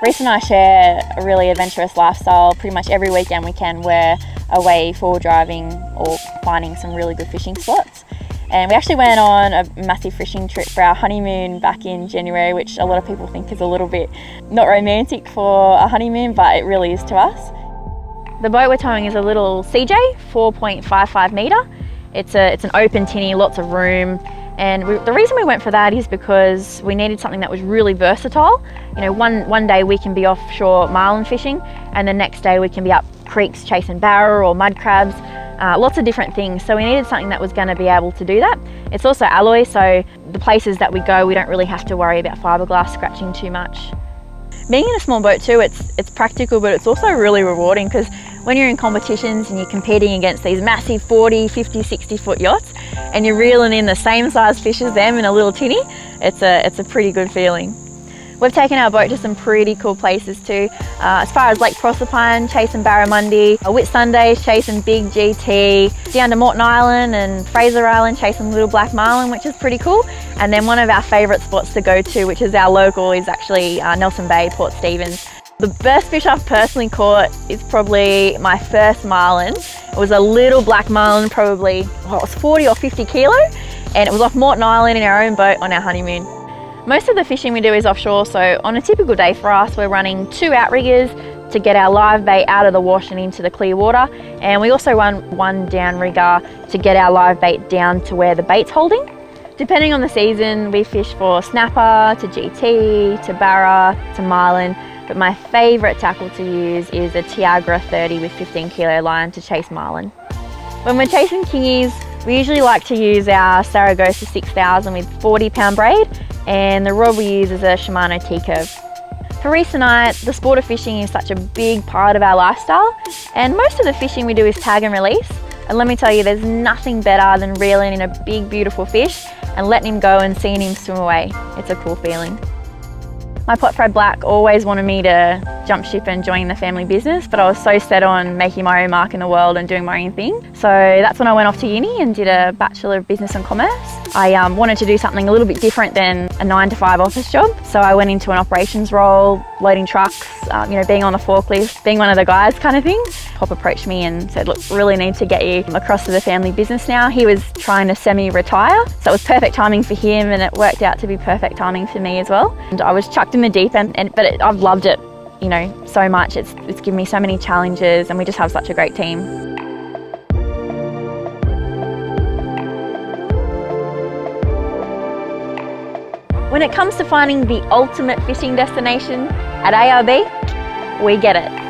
Reese and I share a really adventurous lifestyle. Pretty much every weekend we're away for driving or finding some really good fishing spots. And we actually went on a massive fishing trip for our honeymoon back in January, which a lot of people think is a little bit not romantic for a honeymoon, but it really is to us. The boat we're towing is a little CJ, 4.55 metre. It's an open tinny, lots of room. And the reason we went for that is because we needed something that was really versatile. You know, one day we can be offshore marlin fishing, and the next day we can be up creeks chasing barra or mud crabs, lots of different things. So we needed something that was going to be able to do that. It's also alloy, so the places that we go, we don't really have to worry about fiberglass scratching too much. Being in a small boat too, it's practical, but it's also really rewarding, because when you're in competitions and you're competing against these massive 40, 50, 60 foot yachts and you're reeling in the same size fish as them in a little tinny, it's a pretty good feeling. We've taken our boat to some pretty cool places too, as far as Lake Proserpine, chasing barramundi, Whitsundays, chasing big GT, down to Moreton Island and Fraser Island, chasing little black marlin, which is pretty cool. And then one of our favourite spots to go to, which is our local, is actually Nelson Bay, Port Stephens. The best fish I've personally caught is probably my first marlin. It was a little black marlin, probably, it was 40 or 50 kilo, and it was off Moreton Island in our own boat on our honeymoon. Most of the fishing we do is offshore, so on a typical day for us, we're running 2 outriggers to get our live bait out of the wash and into the clear water, and we also run 1 downrigger to get our live bait down to where the bait's holding. Depending on the season, we fish for snapper, to GT, to barra, to marlin, but my favourite tackle to use is a Tiagra 30 with 15 kilo line to chase marlin. When we're chasing kingies, we usually like to use our Saragossa 6000 with 40-pound braid, and the rod we use is a Shimano T-curve. For Reese and I, the sport of fishing is such a big part of our lifestyle, and most of the fishing we do is tag and release. And let me tell you, there's nothing better than reeling in a big, beautiful fish and letting him go and seeing him swim away. It's a cool feeling. My Potfred Black always wanted me to jump ship and join the family business, but I was so set on making my own mark in the world and doing my own thing. So that's when I went off to uni and did a Bachelor of Business and Commerce. I wanted to do something a little bit different than a 9-to-5 office job. So I went into an operations role, loading trucks, being on a forklift, being one of the guys kind of thing. Pop approached me and said, look, really need to get you across to the family business now. He was trying to semi-retire, so it was perfect timing for him, and it worked out to be perfect timing for me as well. And I was chucked in the deep end, but I've loved it, so much. It's given me so many challenges, and we just have such a great team. When it comes to finding the ultimate fishing destination at ARB, we get it.